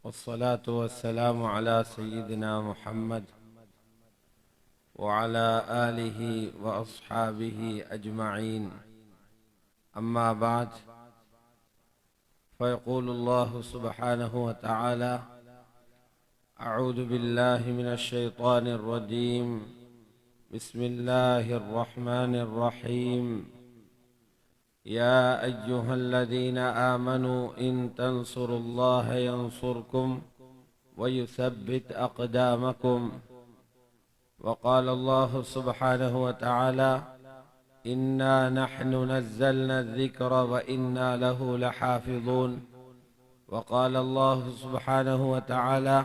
والصلاة والسلام على سيدنا محمد وعلى آله وأصحابه أجمعين. أما بعد، فيقول الله سبحانه وتعالى: أعوذ بالله من الشيطان الرجيم. بسم الله الرحمن الرحيم. يا أيها الذين آمنوا إن تنصروا الله ينصركم ويثبت أقدامكم. وقال الله سبحانه وتعالى: إنا نحن نزلنا الذكر وإنا له لحافظون. وقال الله سبحانه وتعالى: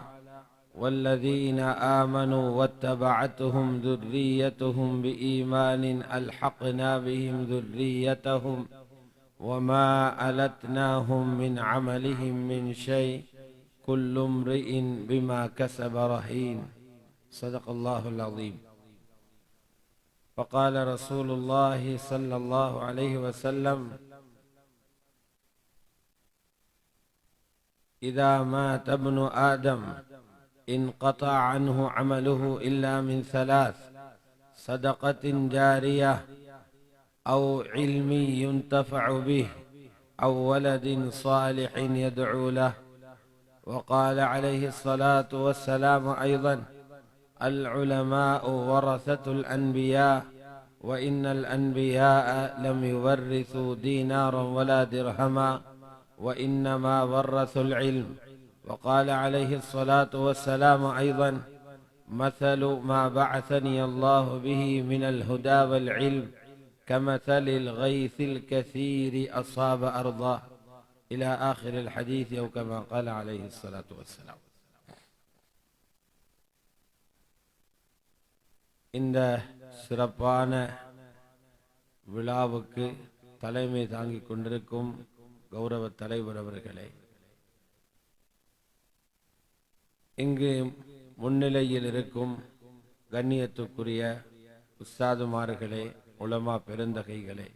والذين آمنوا واتبعتهم ذريتهم بإيمان ألحقنا بهم ذريتهم وما ألتناهم من عملهم من شيء كل امرئ بما كسب رهين. صدق الله العظيم. فقال رسول الله صلى الله عليه وسلم: إذا مات ابن آدم انقطع عنه عمله إلا من ثلاث: صدقة جارية أو علم ينتفع به أو ولد صالح يدعو له. وقال عليه الصلاة والسلام أيضا: العلماء ورثة الأنبياء وإن الأنبياء لم يورثوا دينارا ولا درهما وإنما ورثوا العلم. وقال عليه الصلاة والسلام أيضا: مثل ما بعثني الله به من الهدى والعلم كمثل الغيث الكثير أصاب أرضا، إلى آخر الحديث، أو كما قال عليه الصلاة والسلام. இந்த சிறப்பான விழாவுக்கு தலைமை தாங்கிக் கொண்டிருக்கும் கௌரவ தலைவர் அவர்களே, இங்கு முன்னிலையில் இருக்கும் கண்ணியத்துக்குரிய உஸ்தாதுமார்களே, உலமா பெருந்தகைகளே,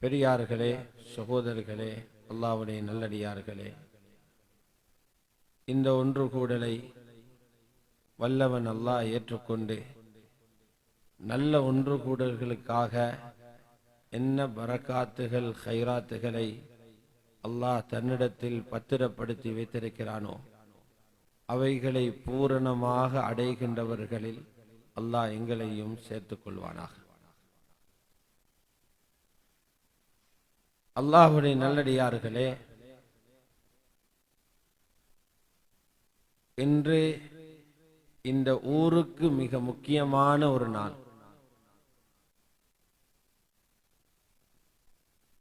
பெரியார்களே, சகோதரர்களே, அல்லாஹ்வுடைய நல்லடியார்களே, இந்த ஒன்று கூடலை வல்லவன் அல்லாஹ் ஏற்றுக்கொண்டு நல்ல ஒன்று கூடல்களுக்காக என்ன பரக்காத்துகள் ஹைராத்துகளை அல்லாஹ் தன்னிடத்தில் பத்திரப்படுத்தி வைத்திருக்கிறானோ அவைகளை பூரணமாக அடைகின்றவர்களில் அல்லாஹ் எங்களையும் சேர்த்துக் கொள்வானாக. அல்லாஹ்வுடைய நல்லடியார்களே, இன்று இந்த ஊருக்கு மிக முக்கியமான ஒரு நாள்.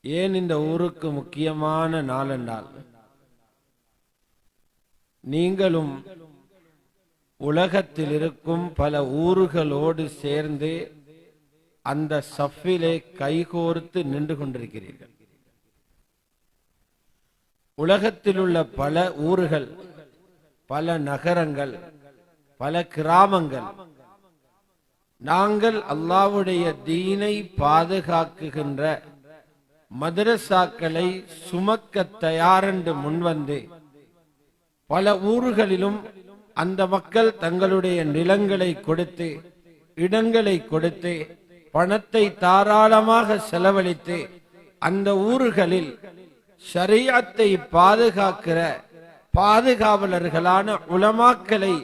ஏன் இந்த ஊருக்கு முக்கியமான நாள் என்றால், நீங்களும் உலகத்தில் இருக்கும் பல ஊர்களோடு சேர்ந்து அந்த சஃபிலே கைகோர்த்து நின்று கொண்டிருக்கிறீர்கள். உலகத்தில் உள்ள பல ஊர்கள், பல நகரங்கள், பல கிராமங்கள் நாங்கள் அல்லாஹ்வுடைய தீனை பாதுகாக்குகின்ற மதரசாக்களை சுமக்க தயாரென்று முன்வந்து பல ஊர்களிலும் அந்த மக்கள் தங்களுடைய நிலங்களை கொடுத்து, இடங்களை கொடுத்து, பணத்தை தாராளமாக செலவழித்து அந்த ஊர்களில் ஷரீஅத்தை பாதுகாக்கிற பாதுகாவலர்களான உலமாக்களை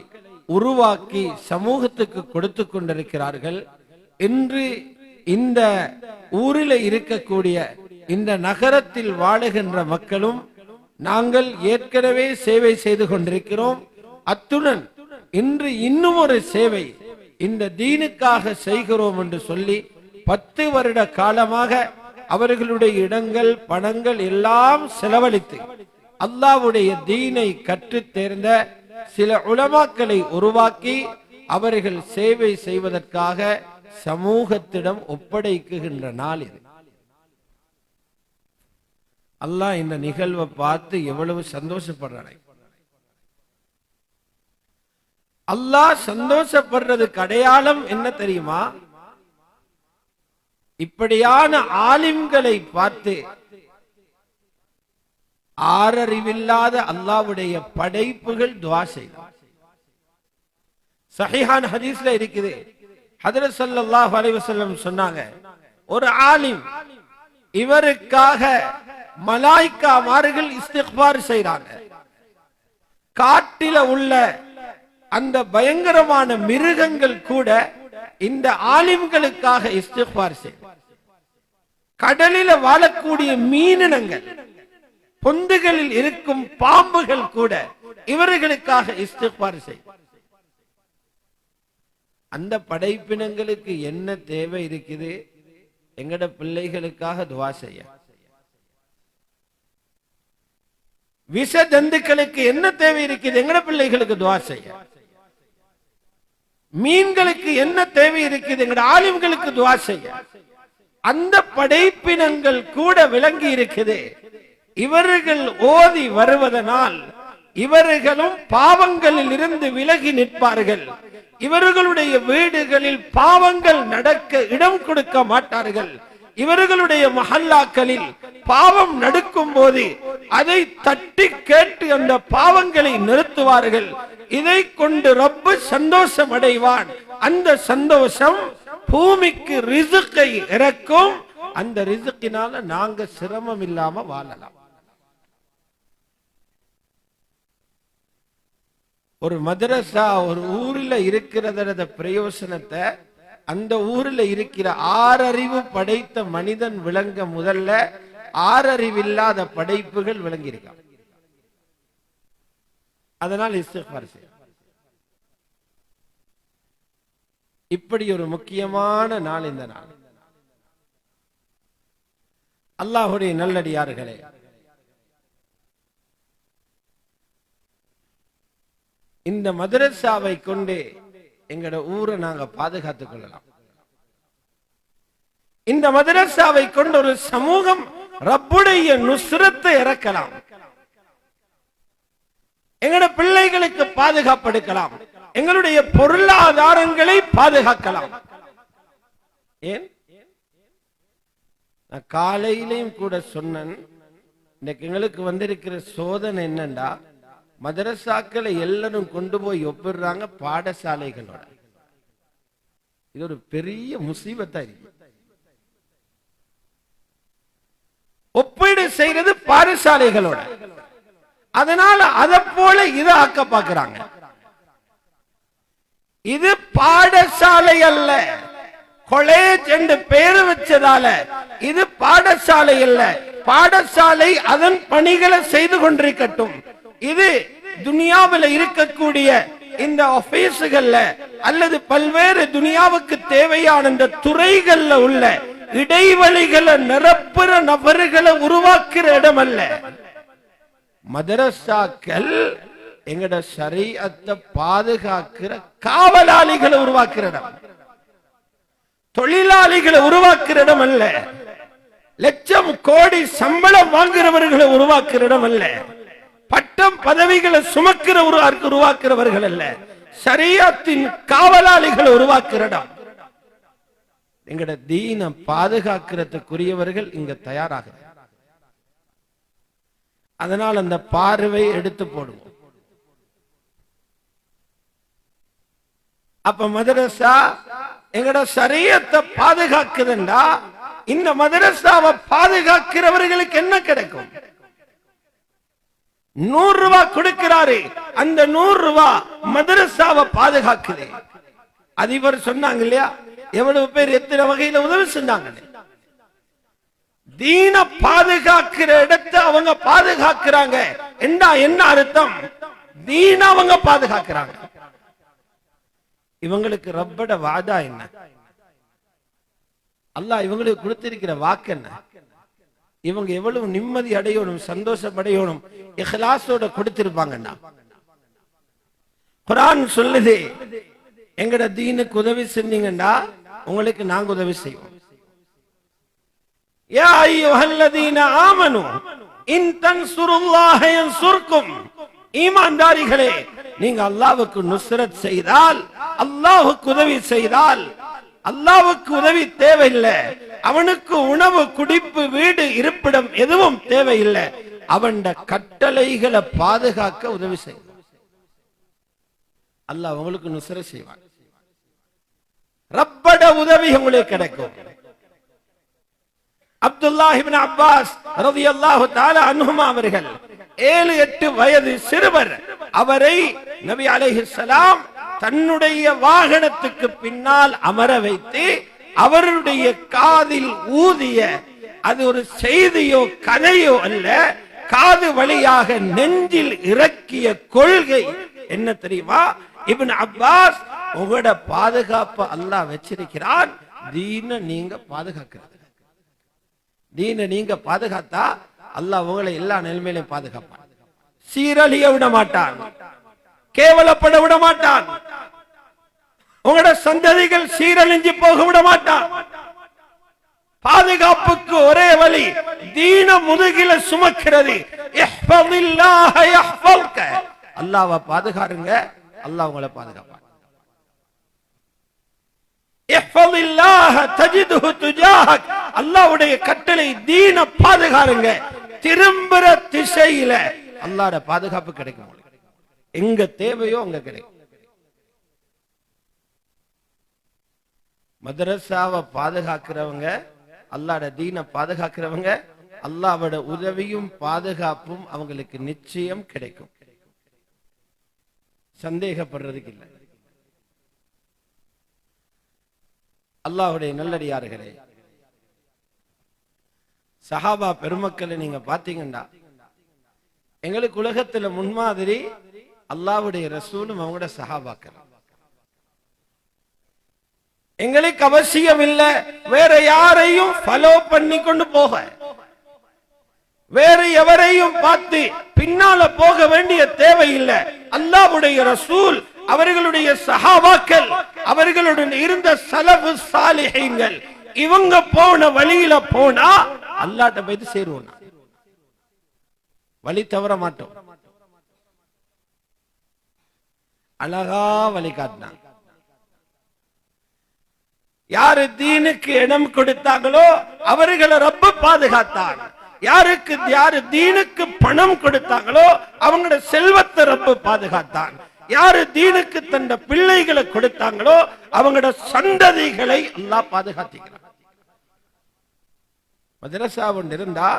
உருவாக்கி சமூகத்துக்கு கொடுத்து கொண்டிருக்கிறார்கள். இன்று இந்த ஊரில் இருக்கக்கூடிய இந்த நகரத்தில் வாழுகின்ற மக்களும் நாங்கள் ஏற்கனவே சேவை செய்து கொண்டிருக்கிறோம். அத்துடன் இன்று இன்னும் ஒரு சேவை இந்த தீனுக்காக செய்கிறோம் என்று சொல்லி 10 வருட காலமாக அவர்களுடைய இடங்கள், பணங்கள் எல்லாம் செலவழித்து அல்லாஹ்வுடைய தீனை கற்றுத் தேர்ந்த சில உலமாக்களை உருவாக்கி அவர்கள் சேவை செய்வதற்காக சமூகத்திடம் ஒப்படைக்குகின்ற நாள் இது. அல்லாஹ் இந்த நிகழ்வை பார்த்து எவ்வளவு சந்தோஷப்படுறாங்க. அல்லாஹ் சந்தோஷப்படுறதுக்கு அடையாளம் என்ன தெரியுமா? இப்படியான ஆலிம்களை பார்த்து ஆறறிவில்லாத அல்லாஹ்வுடைய படைப்புகள் துஆ செய்தார். சஹீஹான ஹதீஸ்ல இருக்குது. ஹஜ்ரத் ஸல்லல்லாஹு அலைஹி வஸல்லம் சொன்னாங்க, ஒரு ஆலிம் இவருக்காக மலாயிக்காமார்கள் இஸ்திக்பார் செய்றாங்க. காட்டில உள்ள அந்த பயங்கரமான மிருகங்கள் கூட இந்த ஆலிம்களுக்காக இஸ்திக்பார் செய்றாங்க. கடலில வாழக்கூடிய மீனினங்கள், பொந்துகளில் இருக்கும் பாம்புகள் கூட இவர்களுக்காக இஸ்திக்பார் செய்யும். அந்த படைப்பினங்களுக்கு என்ன தேவை இருக்குது? எங்கட பிள்ளைகளுக்காக துஆ செய்ய. விஷ ஜந்துக்களுக்கு என்ன தேவை இருக்குது? எங்கட பிள்ளைகளுக்கு துஆ செய்ய. மீன்களுக்கு என்ன தேவை இருக்குது? எங்கட ஆலிம்களுக்கு துஆ செய்ய. அந்த படைப்பினங்கள் கூட விளங்கி இருக்குது. இவர்கள் ஓதி வருவதனால் இவர்களும் பாவங்களில் இருந்து விலகி நிற்பார்கள். இவர்களுடைய வீடுகளில் பாவங்கள் நடக்க இடம் கொடுக்க மாட்டார்கள். இவர்களுடைய மஹல்லாக்களில் பாவம் நடக்கும் போது அதை தட்டி கேட்டு அந்த பாவங்களை நிறுத்துவார்கள். இதை கொண்டு ரப்பு சந்தோஷம் அடைவான். அந்த சந்தோஷம் பூமிக்கு ரிஸ்கை இறக்கும். அந்த ரிஸ்கினால நாங்க சிரமம் இல்லாம வாழலாம். ஒரு மதரசா ஒரு ஊர்ல இருக்கிறத பிரயோசனத்தை அந்த ஊர்ல இருக்கிற ஆறறிவு படைத்த மனிதன் விளங்க முதல்ல ஆறறிவில்லாத படைப்புகள் விளங்கி இருக்கான். அதனால் இஸ்திக்பார் செய்ய. இப்படி ஒரு முக்கியமான நாள் இந்த நாள். அல்லாஹ்வுடைய நல்லடியார்களே, இந்த மதரசாவை கொண்டு எங்கட ஊரை நாங்க பாதுகாத்துக் கொள்ளலாம். இந்த மதரசாவை கொண்டு ஒரு சமூகம் ரப்புடைய நுஸ்ரத்தை இறக்கலாம். எங்கட பிள்ளைகளுக்கு பாதுகாப்படுத்தலாம். எங்களுடைய பொருளாதாரங்களை பாதுகாக்கலாம். ஏன்? நான் காலையிலையும் கூட சொன்னேன், இன்னைக்கு எங்களுக்கு வந்திருக்கிற சோதனை என்னண்டா, மதரசாக்களை எல்லாரும் கொண்டு போய் ஒப்பிடுறாங்க பாடசாலைகளோட. இது ஒரு பெரிய முசீபத்தா இருக்கு. ஒப்பீடு செய்யறது பாடசாலைகளோட. அதனால அதை போல இதை ஆக்க பாக்குறாங்க. இது பாடசாலை அல்ல, காலேஜ் என்று பெயர் வச்சதால இது பாடசாலை அல்ல. பாடசாலை அதன் பணிகளை செய்து கொண்டிருக்கட்டும். இது துனியாவில் இருக்கக்கூடிய இந்த ஆபீஸ்கள்ல அல்லது பல்வேறு துனியாவுக்கு தேவையான இந்த துறைகள்ல உள்ள இடைவெளிகளை நிரப்புற நபர்களை உருவாக்குற இடம் அல்ல. மதரசாக்கள் எங்கட ஷரீஅத்தை பாதுகாக்கிற காவலாளிகளை உருவாக்குற இடம், தொழிலாளிகளை உருவாக்குற இடம் அல்ல. லட்சம் கோடி சம்பளம் வாங்குறவர்களை உருவாக்குற இடம் அல்ல. பட்டம் பதவிகளை சுமக்கிற உருவாக்குறவர்கள் அல்ல. ஷரீஅத்தின் காவலாளிகளை உருவாக்குற இடம். எங்கட தீன பாதுகாக்கிறதுக்குரியவர்கள் இங்க தயாராக. அதனால் அந்த பார்வை எடுத்து போடுவோம். அப்ப மதரசா எங்கட ஷரீஅத்தை பாதுகாக்குதுண்டா, இந்த மதரசாவை பாதுகாக்கிறவர்களுக்கு என்ன கிடைக்கும்? 100 ரூபாய் கொடுக்கிறாரு, அந்த 100 ரூபாய் மதரசாவை பாதுகாக்குது. அதிபர் சொன்னாங்க இல்லையா, எவ்வளவு பேர் எத்தனை வகையில உதவி செஞ்சாங்க. தீன பாதுகாக்கிற இடத்தை அவங்க பாதுகாக்கிறாங்க. என்ன அர்த்தம்? தீன அவங்க பாதுகாக்கிறாங்க. இவங்களுக்கு ரப்பட வாதா என்ன? அல்லாஹ் இவங்களுக்கு கொடுத்திருக்கிற வாக்கு என்ன? இவங்க எவ்வளவு நிம்மதி அடையணும், சந்தோஷம் அடையணும், இஹ்லாஸோட கொடுத்திருப்பாங்கன்னா. குர்ஆன் சொல்லுது, எங்கட தீனுக்கு உதவி செஞ்சீங்கன்னா உங்களுக்கு நாங்க உதவி செய்வோம். யா அய்யுஹல்லதீன ஆமனு இன் தன்சுருல்லாஹ யன்சுர்கும். ஈமான்தாரிகளே, நீங்க அல்லாஹ்வுக்கு நுஸ்ரத் செய்தால், அல்லாஹ்வுக்கு உதவி செய்தால் அல்லாஹ்வுக்கு உதவி தேவையில்லை. அவனுக்கு உணவு, குடிப்பு, வீடு, இருப்பிடம் எதுவும் தேவையில்லை. அவன் கட்டளைகளை பாதுகாக்க உதவி செய்வான். அல்லாஹ் உங்களுக்கு நுஸ்ர செய்வான். ரப்பட உதவி உங்களுக்கு கிடைக்கும். அப்துல்லாஹ் இப்னு அப்பாஸ் ரலியல்லாஹு தஆலா அன்ஹுமா அவர்கள் 7-8 வயது சிறுவர். அவரை நபி அலைஹிஸ்ஸலாம் தன்னுடைய வாகனத்துக்கு பின்னால் அமர வைத்து அவருடைய காதில் ஊதிய, அது ஒரு செய்தியோ கதையோ அல்ல, காது வழியாக நெஞ்சில் இறக்கிய கொள்கை என்ன தெரியுமா? இப்னு அப்பாஸ், உங்களோட பாதுகாப்பு அல்லாஹ் வச்சிருக்கிறான், தீன நீங்க பாதுகாக்கிறது. தீன நீங்க பாதுகாத்தா அல்லாஹ் உங்களை எல்லா நிலைமையிலும் பாதுகாப்பான். சீரழிய விட மாட்டான், கேவலப்பட விட மாட்டான், உங்களோட சந்ததிகள் சீரழிஞ்சு போக விட மாட்டான். பாதுகாப்புக்கு ஒரே வழி தீன முதுகில சுமக்கிறது. அல்லாஹ்வை பாதுகாருங்க, அல்லாஹ் உங்களை பாதுகாப்பான். அல்லாஹ்வுடைய கட்டளை தீன பாதுகாருங்க. திரும்புற திசையில அல்லாஹ்வுடைய பாதுகாப்பு கிடைக்கும். எங்க தேவையோ அங்க கிடைக்கும். மதரசாவை பாதுகாக்கிறவங்க, அல்லாஹ்வுடைய தீன பாதுகாக்கிறவங்க, அல்லாஹ்வுடைய உதவியும் பாதுகாப்பும் அவங்களுக்கு நிச்சயம் கிடைக்கும். சந்தேகப்படுறதுக்கு இல்லை. அல்லாஹ்வுடைய நல்லடியார்களே, சஹாபா பெருமக்களை நீங்க பாத்தீங்கன்னா, எங்களுக்கு உலகத்துல முன்மாதிரி அல்லாஹ்வுடைய ரசூலும் அவங்களோட சஹாபாக்கள். எங்களுக்கு அவசியம் இல்லை வேற யாரையும் ஃபாலோ பண்ணி கொண்டு போக, வேற எவரையும் பார்த்து பின்னால போக வேண்டிய தேவையில்லை. அல்லாஹ்வுடைய ரசூல், அவர்களுடைய சஹாபாக்கள், அவர்களுடன் இருந்த ஸலஃபு ஸாலிஹீன்கள், இவங்க போன வழியில போனா அல்லாஹ்ட்ட போய் சேருவோம். வழி தவற மாட்டோம். அழகா வழி காட்டினாங்க. யாரு தீனுக்கு இடம் கொடுத்தாங்களோ அவர்களை ரப்பு பாதுகாத்தாங்க. யாரு தீனுக்கு பணம் கொடுத்தாங்களோ அவங்களோட செல்வத்தை ரப்பு பாதுகாத்தான். யாரு தீனுக்கு தந்த பிள்ளைகளை கொடுத்தாங்களோ அவங்களோட சந்ததிகளை அல்லாஹ் பாதுகாத்திக்கிறான். மதரசா ஒன்று இருந்தா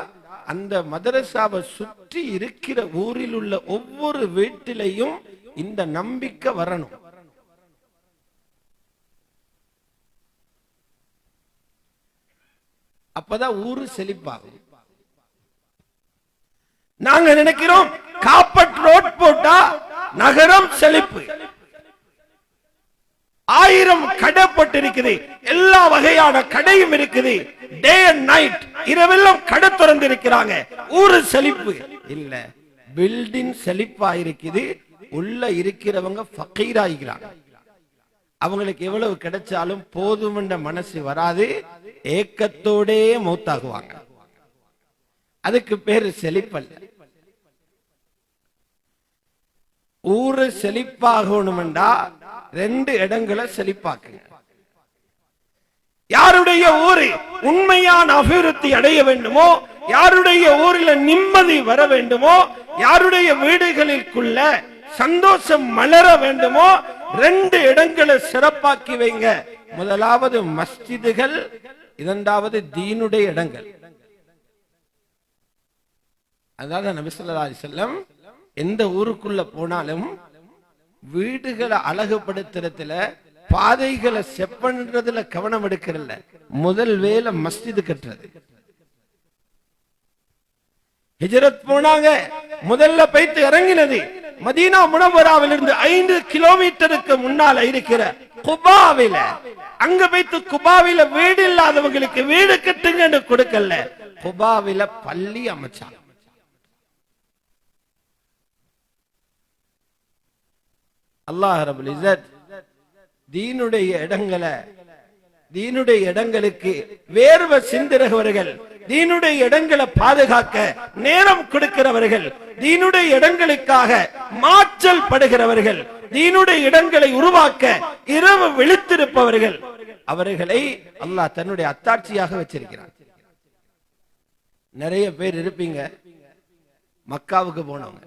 அந்த மதரசாவை சுற்றி இருக்கிற ஊரில் உள்ள ஒவ்வொரு வீட்டிலையும் இந்த நம்பிக்கை வரணும். அப்பதான் ஊரு செழிப்பாகும். நாங்க நினைக்கிறோம் காப்பட் ரோட் போட்டா நகரம் செழிப்பு. 1000 கடை போட்டிருக்குது, எல்லா வகையான கடையும் இருக்குது. டே அண்ட் நைட், இரவெல்லாம் கடை திறந்து இருக்கிறாங்க. ஊரு செழிப்பு இல்ல, பில்டிங் செழிப்பா இருக்குது. உள்ள இருக்கிறவங்க ஃபகீராயிக்கிறாங்க. அவங்களுக்கு எவ்வளவு கிடைச்சாலும் போதும் என்ற மனசு வராது, ஏக்கத்தோடே மௌத்தாகுவாங்க. அதுக்கு பேரு செழிப்பல்ல. ஊரு செழிப்பாகணும்டா 2 இடங்களை செழிப்பாக்குங்க. யாருடைய ஊரு உண்மையான அபிவிருத்தி அடைய வேண்டுமோ, யாருடைய ஊரில் நிம்மதி வர வேண்டுமோ, யாருடைய வீடுகளுக்குள்ள சந்தோஷம் மலர வேண்டுமோ, 2 இடங்களை சிறப்பாக்கி வைங்க. முதலாவது மஸ்ஜிதுகள், இரண்டாவது தீனுடைய இடங்கள். அதாவது நபி ஸல்லல்லாஹு அலைஹி வஸல்லம் எந்த ஊருக்குள்ள போனாலும் வீடுகளை அழகுபடுத்துறதுல, பாதைகளை செப்பன்றதுல கவனம் எடுக்கிறல்ல, முதல் வேலை மஸ்ஜிது கட்டுறது. ஹிஜ்ரத் போனாங்க, முதல்ல போயிட்டு இறங்கினது மதீனா முனவ்வராவில் இருந்து 5 கிலோமீட்டருக்கு முன்னால இருக்கிற குபாவில. அங்க போயிட்டு குபாவில வீடு இல்லாதவங்களுக்கு வீடு கட்டுங்கன்னு கொடுக்கல, குபாவில பள்ளி அமைச்சாங்க. அல்லாஹ் ரப்பல் இஸ்ஸத் தீனுடைய இடங்களுக்கு வேர்வை சிந்துறவர்கள், தீனுடைய இடங்களை பாதுகாக்க நேரம் கொடுக்கிறவர்கள், தீனுடைய இடங்களுக்காக மாற்றல் படுகிறவர்கள், தீனுடைய இடங்களை உருவாக்க இரவு விழித்திருப்பவர்கள், அவர்களை அல்லாஹ் தன்னுடைய அத்தாட்சியாக வச்சிருக்கிறார். நிறைய பேர் இருப்பீங்க, மக்காவுக்கு போனவங்க,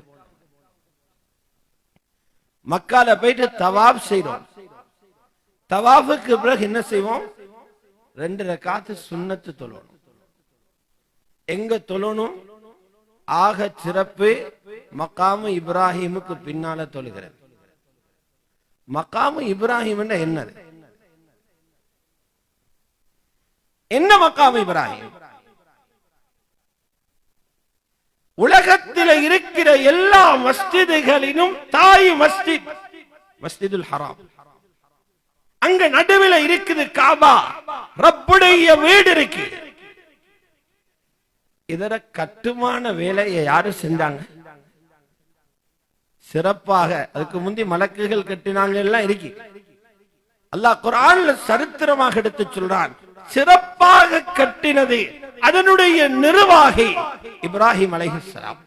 மக்கால போயிட்டு தவாப் செய்றோம். தவாஃபுக்கு பிறகு என்ன செய்வோம்? 2 ரக்காத்து சுன்னத்து தொழணும். எங்க தொழணும்? ஆக சிறப்பு மக்காமு இப்ராஹிமுக்கு பின்னால தொழுகிறது. மக்காமு இப்ராஹிம் என்னது? என்ன மக்காமு இப்ராஹிம்? உலகத்தில் இருக்கிற எல்லா மஸ்ஜிதுகளிலும் தாய் மஸ்ஜித் மஸ்ஜிதுல் ஹராம். அங்க நடுவில் இருக்குது காபா, ரப்புடைய வீடு இருக்கு. இதர கட்டுமான வேலையை யாரு செஞ்சாங்க? சிறப்பாக. அதுக்கு முந்தி மலக்குகள் கட்டினாங்க எல்லாம் இருக்கு. அல்லாஹ் குர்ஆன்ல சரித்திரமாக எடுத்து சொல்றான். சிறப்பாக கட்டினது அதனுடைய நிர்வாகி இப்ராஹிம் அலைஹிஸ்ஸலாம்.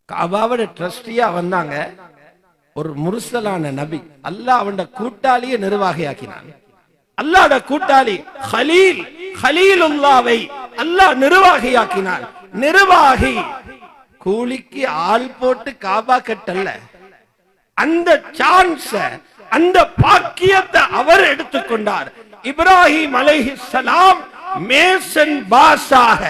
காபாவோட ட்ரஸ்டியா வந்தாங்க ஒரு முர்சலான நபி. அல்லாஹ் அவன் கூட்டாளியை நிர்வாகியாக்கினான். அல்லாஹ்வோட கூட்டாளி கலீல், கலீலுல்லாவை அல்லாஹ் நிர்வாகியாக்கினான். நிர்வாகி கூலிக்கு ஆள் போட்டு காபா கட்டல்ல, அந்த சான்ஸ், அந்த பாக்கியத்தை அவர் எடுத்துக்கொண்டார். இப்ராஹிம் அலைஹிஸ்ஸலாம் மேசன் பாஸாக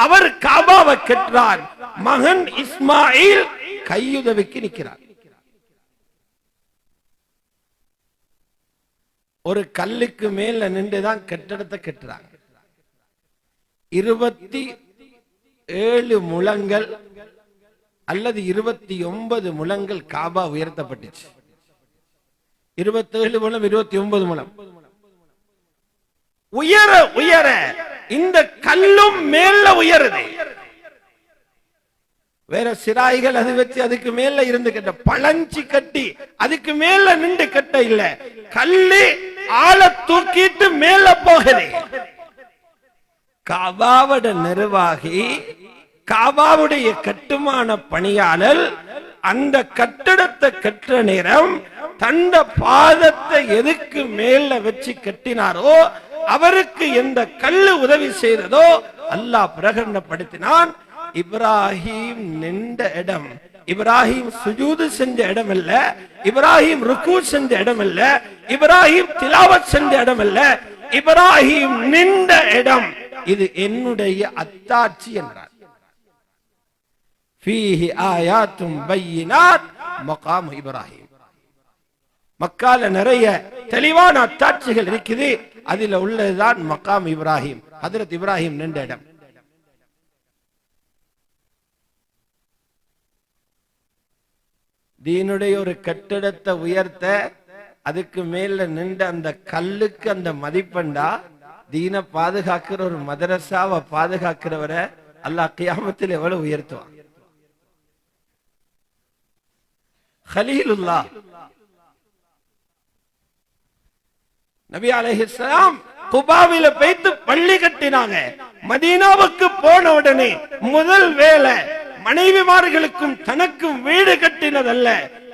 அவர் காபாவை கட்டுறார். மகன் இஸ்மாயில் கையுதவிக்கு நிற்கிறார். ஒரு கல்லுக்கு மேல நின்றுதான் கட்டடத்தை கட்டுறாங்க. 27 முழங்கள் அல்லது 29 முழங்கள் காபா உயர்த்தப்பட்டுச்சு. 27 முழம் 29 முழம் உயர உயர இந்த கல்லும் மேல உயருது. வேற சிராய்கள் அது வச்சு அதுக்கு மேல இருந்து கட்ட, பழஞ்சி கட்டி அதுக்கு மேல நின்று கட்ட இல்ல, கல்லு ஆளை தூக்கிட்டு மேல போகுது. காபாவோட நிர்வாகி, காபாவுடைய கட்டுமான பணியாளர் அந்த கட்டடத்தை கற்ற நேரம் தந்த பாதத்தை எதுக்கு மேல வச்சு கட்டினாரோ அவருக்கு எந்த கல்லு உதவி செய்ததோ அல்லாஹ் பிரகடனப்படுத்தினான். இப்ராஹிம் நின்ற இடம், இப்ராஹிம் சுஜூது செஞ்ச இடம் அல்ல, இப்ராஹிம் ருக்கு செஞ்ச இடம் அல்ல, இப்ராஹிம் திலாவத் செஞ்ச இடம் அல்ல, இப்ராஹிம் நின்ற இடம் இது என்னுடைய அத்தாட்சி என்றார். ஃபீஹி ஆயாத்தும் பையினாத் மகாம் இப்ராஹிம். மக்கால நிறைய தெளிவான அத்தாட்சிகள் இருக்குது. அதில் உள்ளதுதான் மகாம் இப்ராஹிம், ஹஜ்ரத் இப்ராஹிம் நின்ற இடம். தீனுடைய ஒரு கட்டிடத்தை உயர்த்த அதுக்கு மேல நின்ற அந்த கல்லுக்கு அந்த மதிப்பண்டா, தீன பாதுகாக்கிற ஒரு மதரசாவை பாதுகாக்கிறவரை அல்லாஹ் கியாமத்தில் எவ்வளவு உயர்த்துவான். கலீலுல்லாஹ் நபி அலைஹிஸ்ஸலாம் குபாவில போய்த்து பள்ளி கட்டினாங்க. மதீனாவுக்கு போன உடனே முதல் வேலை மனைவிமார்களுக்கும் தனக்கும் வீடு கட்டினதல்ல.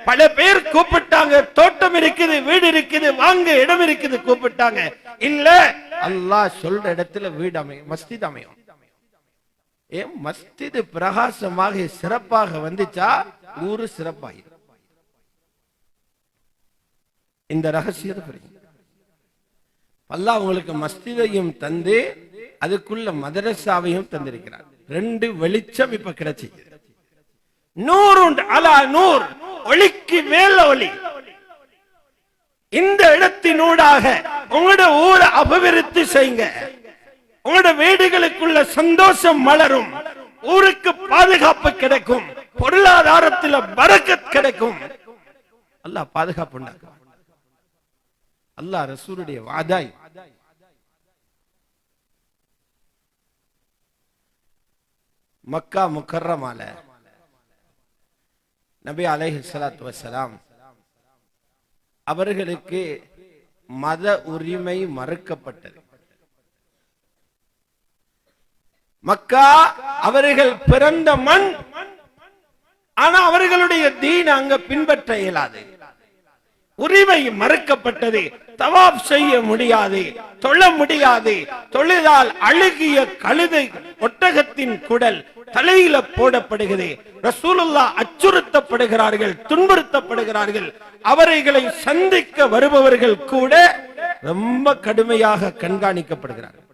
பல பேர் கூப்பிட்டாங்க, தோட்டம் இருக்குது, வீடு இருக்குது, வாங்க இடம் இருக்குது கூப்பிட்டாங்க. இல்ல, அல்லாஹ் சொல்ற இடத்துல வீடு அமையும், மஸ்ஜித் அமையும். ஏன் மஸ்ஜித் பிரகாசமாக சிறப்பாக வந்துச்சா ஊரு சிறப்பாயிரும். இந்த ரகசியத்தை புரியுங்க. அல்லாஹ் உங்களுக்கு மஸ்ஜிதையும் தந்து அதுக்குள்ள மதரசாவையும் தந்திருக்கிறார். 2 வெளிச்சம் இப்ப கிடைச்சி, நூறுண்ட் அலா நூர், ஒளிக்கு மேல ஒளி. இந்த இடத்தினூடாக உங்களோட ஊரை அபிவிருத்தி செய்யுங்க. உங்களோட வீடுகளுக்குள்ள சந்தோஷம் மலரும், ஊருக்கு பாதுகாப்பு கிடைக்கும், பொருளாதாரத்தில் பரக்கத் கிடைக்கும். அல்லாஹ் பாதுகாப்பு உண்டாக்கும். அல்லாஹ் ரசூலுடைய வாதாய். மக்கா முக்கர்ரமால நபி அலைஹிஸ்ஸலாத்து வஸ்ஸலாம் அவர்களுக்கு மத உரிமை மறுக்கப்பட்டது. மக்கா அவர்கள் பிறந்த மண், ஆனா அவர்களுடைய தீன் அங்க பின்பற்ற இயலாது. உரிமை மறுக்கப்பட்டது. தவாப் செய்ய முடியாது, தொழ முடியாது. தொழுதால் அழுகிய கழுதை ஒட்டகத்தின் குடல் தலையில போடப்படுகிறது. ரசூலுல்லாஹ் அச்சுறுத்தப்படுகிறார்கள், துன்புறுத்தப்படுகிறார்கள். அவர்களை சந்திக்க வருபவர்கள் கூட ரொம்ப கடுமையாக கண்காணிக்கப்படுகிறார்கள்.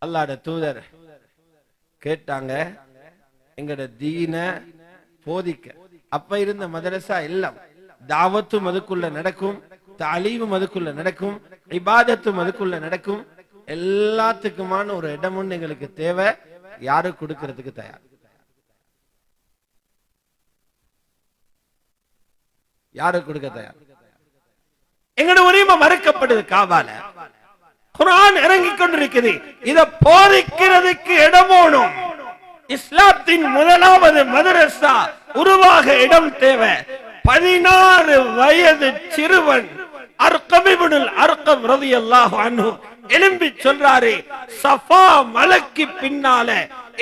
அல்லாஹ்வுடைய தூதர் கேட்டாங்க, எங்கட தீன போதிக்க. அப்ப இருந்த மதரசா எல்லாம் தாவத்தும் அதுக்குள்ள நடக்கும், தாலீமும் அதுக்குள்ள நடக்கும், இபாதத்தும் அதுக்குள்ள நடக்கும். எல்லாத்துக்குமான ஒரு இடம் ஒன்று எங்களுக்கு தேவை. யாரு கொடுக்கிறதுக்கு தயார்? யாரு கொடுக்க தயார்? எங்களோட உரிமை மறுக்கப்படுது. காபால குர்ஆன் இறங்கி கொண்டிருக்குது. இத போதிக்கிறதுக்கு இடமோனும். இஸ்லாத்தின் முதலாவது மதரசா உருவாக இடம் தேவை. 16 வயது சிறுவன் அர்கம் இப்னுல் அர்கம் ரலியல்லாஹு அன்ஹு எழும்பி சொல்றாரு, சஃபா மலைக்கு பின்னால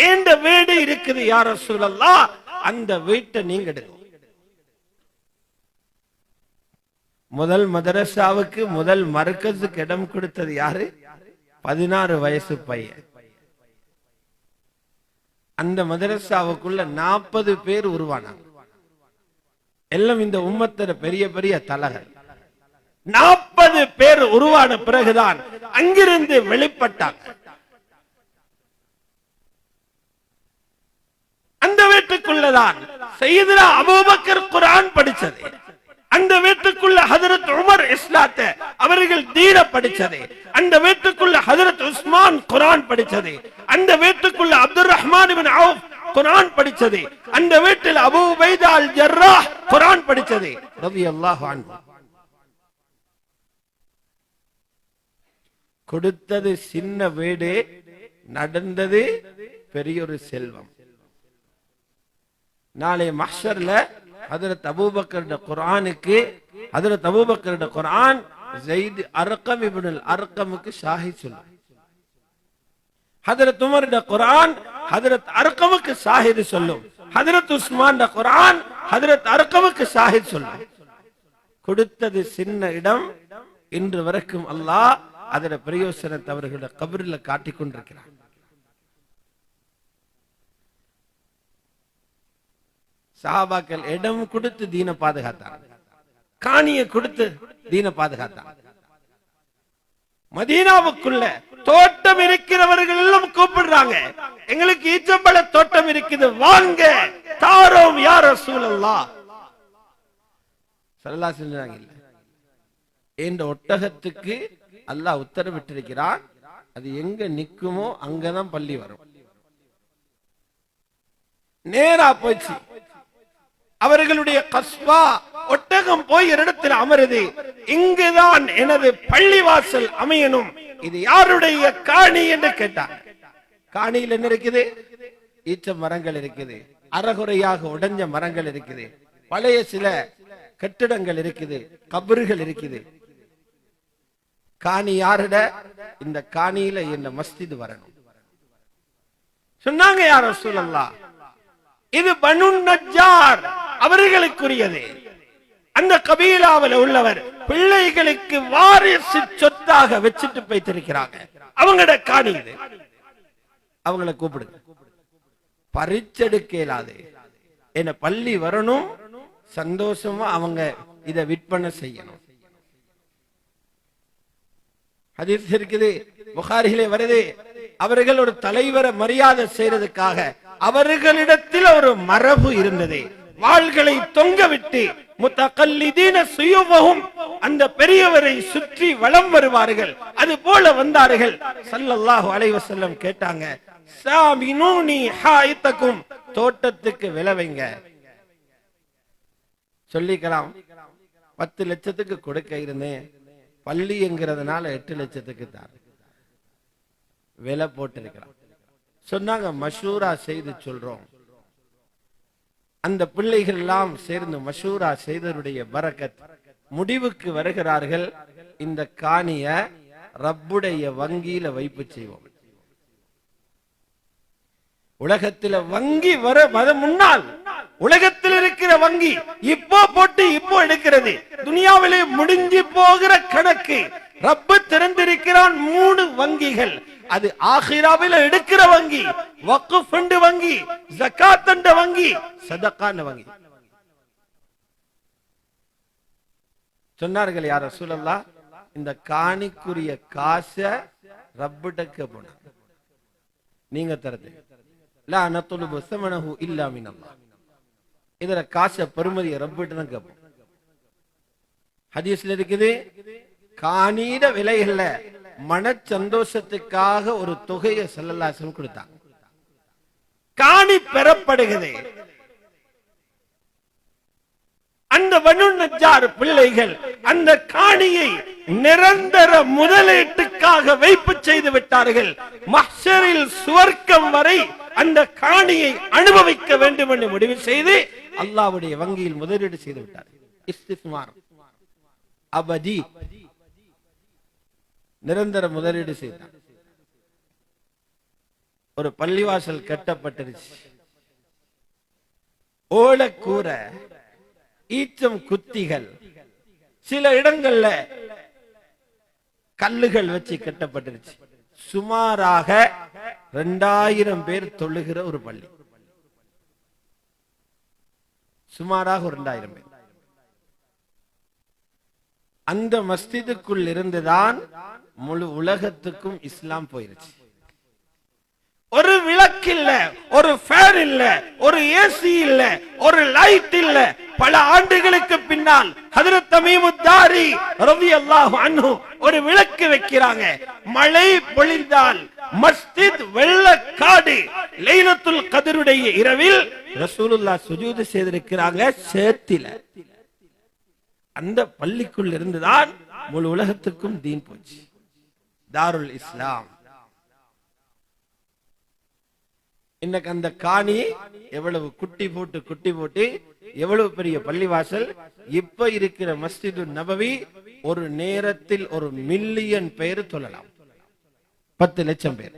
ஏண்ட வீடு இருக்குது யா ரசூலல்லாஹ், அந்த வீட்டை நீங்க எடுங்க. முதல் மதரசாவுக்கு முதல் மர்கஸுக்கு இடம் கொடுத்தது யாரு? 16 வயசு பையன். அந்த மதரசாவுக்குள்ள 40 பேர் உருவானாங்க. எல்லாம் இந்த உம்மத்தர பெரிய பெரிய தலகர். 40 பேர் உருவான பிறகுதான் அங்கிருந்து வெளிப்பட்டாங்க. அந்த வீட்டுக்குள்ளதான் சையதுனா அபூபக்கர் குர்ஆன் படிச்சது. அந்த வீட்டுக்குள்ள ஹஜ்ரத் உமர் இஸ்லாத்தை அவர்கள் தீன படிச்சது. அந்த வீட்டுக்குள்ள ஹஜ்ரத் உஸ்மான் குர்ஆன் படிச்சது. அந்த வீட்டுக்குள்ள அப்துர் ரஹ்மான் இப்னு அவுஃப் குர்ஆன் படிச்சது. அந்த வீட்டில் அபூ உபைதா அல் ஜர்ராஹ் குர்ஆன் படிச்சது ரலியல்லாஹு அன்ஹு. கொடுத்தது சின்ன வீடு, நடந்தது பெரிய ஒரு செல்வம். நாளை மஹ்ஷர்ல ஹஜ்ரத் அபூபக்கர் குர்ஆனுக்கு, ஹஜ்ரத் அபூபக்கர் குர்ஆன் ஸைத் அர்கம் இப்னுல் அர்கமுக்கு ஷாஹித் சொல்லும். ஹஜ்ரத் உமர் குர்ஆன் ஹஜ்ரத் அர்கமுக்கு ஷாஹித் சொல்லும். ஹஜ்ரத் உஸ்மான் குர்ஆன் ஹஜ்ரத் அர்கமுக்கு ஷாஹித் சொல்லும். கொடுத்தது சின்ன இடம், இன்று வரைக்கும் அல்லாஹ் அதோட பிரயோசனத்தை அவர்களுடைய கபரில் காட்டிக் கொண்டிருக்கிறார். சஹாபாக்கள் இடம் கொடுத்து தீன பாதுகாத்தாங்க, காணியை கொடுத்து தீன பாதுகாத்தாங்க. மதீனாவுக்குள்ள தோட்டம் இருக்கிறவர்கள் எல்லாம் கூப்பிடுறாங்க, எங்களுக்கு ஈச்சம்பழ தோட்டம் இருக்குது, வாங்க தாரோம் யா ரசூலல்லாஹ் ஸல்லல்லாஹு அலைஹி வஸல்லம். இல்ல, இந்த ஒட்டகத்துக்கு அல்லாஹ் உத்தரவிட்டிருக்கிறான், அது எங்க நிக்குமோ அங்கதான் பள்ளி வரும். நேரா போச்சு. அவர்களுடைய கஸ்பா ஒட்டகம் போய் இடத்தில் அமருது. இங்குதான் எனது பள்ளிவாசல் அமையணும், இது யாருடைய காணி என்று கேட்டார். காணியில் என்ன இருக்குது? ஈச்ச மரங்கள் இருக்குது, அறகுறையாக உடைஞ்ச மரங்கள் இருக்குது, பழைய சில கட்டிடங்கள் இருக்குது, கபறுகள் இருக்குது. காணி யாருட? இந்த காணியில இந்த மஸ்ஜித் வரணும் சொன்னாங்க. யா ரசூலல்லாஹ், இது பனு நஜ்ஜார் அவர்களுக்குரியது. அந்த கபீலாவில் உள்ளவர் பிள்ளைகளுக்கு வாரிசு சொத்தாக வச்சுட்டு போய்த்திருக்கிறாங்க. அவங்களோட காணி இது, அவங்கள கூப்பிடுங்க. பறிச்செடுக்க இயலாது, என்ன பள்ளி வரணும், சந்தோஷமா அவங்க இதை விற்பனை செய்யணும். ஹதீஸ் இருக்குது, புகாரிலே வருது, அவர்கள் ஒரு தலைவரை மரியாதை செய்யறதுக்காக அவர்களிடத்தில் ஒரு மரபு இருந்தது. வாள்களை தொங்க விட்டு முத்தகல்லிதீன சுயுபஹும், அந்த பெரியவரை சுற்றி வலம் வருவார்கள். அது போல வந்தார்கள். ஸல்லல்லாஹு அலைஹி வஸல்லம் கேட்டாங்க, சாமினூனி ஹாயித்தக்கும், தோட்டத்துக்கு விளைவைங்க. சொல்லிக்கலாம் 10 லட்சத்துக்கு கொடுக்க இருந்தேன், பள்ளி என்கிறதுனால 8 லட்சத்துக்கு தான் விலை போட்டிருக்கிறான். சொன்னாங்க, மஷூரா செய்து சொல்றோம். அந்த பிள்ளைகள் எல்லாம் சேர்ந்து மஷூரா செய்தவருடைய பரக்கத் முடிவுக்கு வருகிறார்கள், இந்த காணிய ரப்புடைய வங்கியில வைப்பு செய்வோம். உலகத்தில் வங்கி வர முன்னால் உலகத்தில் இருக்கிற வங்கி இப்போ போட்டு இப்போ எடுக்கிறது. துனியாவிலே முடிஞ்சு போகிற கணக்கு. ரப்பு திறந்திருக்கிறான் 3 வங்கிகள். அது ஆகிராவில் எடுக்கிற வங்கி, வக்ஃப் வங்கி, ஜகாத் வங்கி, சதகா வங்கி. சொன்னார்கள், யா ரசூலல்லாஹ், இந்த காணிக்குரிய காசை ரப்பிட்ட போன நீங்க தரது. லா நத்லுபு ஸமனஹு இல்லா மினல்லாஹ். இதர காசை பெருமதியை ரப்பிட்ட தான் கேட்போம். ஹதீஸ்ல இருக்குது, காணீட விலைகள்ல மன சந்தோஷத்துக்காக ஒரு தொகையை ஸல்லல்லாஹு அலைஹி வஸல்லம் கொடுத்தாங்க. காணி பெறப்படுகிறது. அந்த பனு நஜ்ஜார் பிள்ளைகள் அந்த காணியை நிரந்தர முதலீட்டுக்காக வைப்பு செய்து விட்டார்கள். மஹ்ஷரில் சுவர்க்கம் வரை அந்த காணியை அனுபவிக்க வேண்டும் என்று முடிவு செய்து அல்லாஹ்வுடைய வங்கியில் முதலீடு செய்து விட்டார்கள். இஸ்திஸ்மார், அபதி, நிரந்தர முதலீடு செய்தார். ஒரு பள்ளிவாசல் கட்டப்பட்டிருச்சு. ஓலக்கூரை, ஈச்சம் குத்திகள், சில இடங்கள்ல கல்லுகள் வச்சு கட்டப்பட்டிருச்சு. சுமாராக 2000 பேர் தொழுகிற ஒரு பள்ளி. சுமாராக 2000 பேர். அந்த மஸ்ஜிதுக்குள் இருந்துதான் முழு உலகத்துக்கும் இஸ்லாம் போயிருச்சு. ஒரு விளக்கு இல்ல, ஒரு ஃபேன் இல்ல, ஒரு ஏசி இல்ல, ஒரு லைட் இல்ல. பல ஆண்டுகளுக்கு பின்னால் ஹஜ்ரத் தமீமுத் தாரி ரலியல்லாஹு அன்ஹு ஒரு விளக்கு வைக்கிறாங்க. மழை பொழிந்தால் மஸ்ஜித் வெள்ளக்காடு. லைலத்துல் கத்ருடைய இரவில் ரசூலுல்லாஹ் சுஜூது செய்திருக்கிறாங்க சேத்தில. அந்த பள்ளிக்குள் இருந்துதான் முழு உலகத்துக்கும் தீன் போச்சு. தாருல் இஸ்லாம். இன்னைக்கு அந்த காணி எவ்வளவு குட்டி போட்டு எவ்வளவு பெரிய பள்ளிவாசல். இப்ப இருக்கிற மஸ்ஜிது நபவி ஒரு நேரத்தில் 1 மில்லியன் பேர் தொழலாம். 10 லட்சம் பேர்.